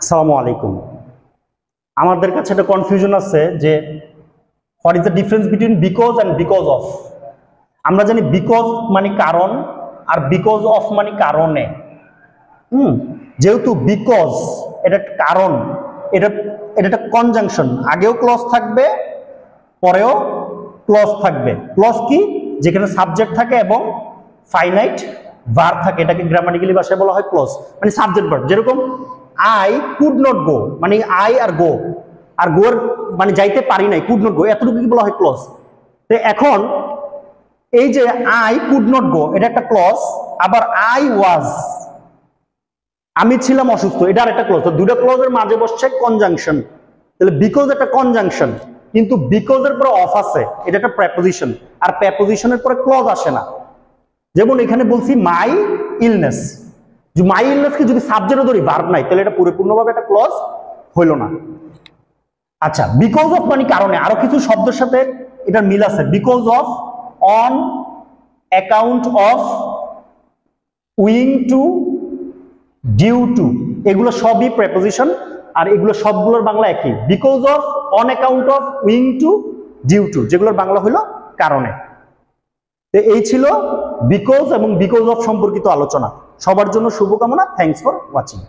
আসসালামু আলাইকুম। আমাদের কাছে একটা কনফিউশন আছে যে what is the difference between because and because of. আমরা জানি বিকজ মানে কারণ আর বিকজ অফ মানে কারণে। যেহেতু বিকজ এটা কারণ, এটা একটা কনজাংশন, আগেও ক্লজ থাকবে পরেও ক্লজ থাকবে। ক্লজ কি? যেখানে সাবজেক্ট থাকে এবং ফাইনাইট ভার্ব থাকে, এটাকে গ্রামাটিক্যালি ভাষায় বলা হয় ক্লজ, মানে সাবজেক্ট ভার্ব। যেরকম আই কুড নট গো, মানে আই আর গো, আর গোর মানে যাইতে পারি নাই, কুড নট গো, এতটুকু বলা হয় ক্লজ। তো এখন এই যে আই কুড নট গো এটা একটা ক্লজ, আবার আই ওয়াজ, আমি ছিলাম অসুস্থ, এটা আর একটা ক্লজ। তো দুটো ক্লজের মাঝে বসছে কনজাংশন। তাহলে বিকজ একটা কনজাংশন, কিন্তু বিকজের পরে অফ আছে, এটা একটা প্রেপোজিশন, আর প্রেপোজিশনের পরে ক্লজ আসে না। যেমন এখানে বলছি মাই ইলনেস, মাই ইলনেসকে যদি সাবজেক্টও ধরি ভার্ব নাই, তাহলে এটা পরিপূর্ণভাবে একটা ক্লজ হইল না। আচ্ছা, বিকজ অফ মানে কারণে, আরো কিছু শব্দের সাথে এটার মিল আছে। Because of, on account of, owing to, due to, এগুলো সবই প্রেপোজিশন, আর এগুলো সবগুলোর বাংলা একই। Because of, on account of, owing to, due to, যেগুলোর বাংলা হলো কারণে। তো এই ছিল বিকজ এবং বিকজ অফ সম্পর্কিত আলোচনা। সবার জন্য শুভকামনা। Thanks for watching.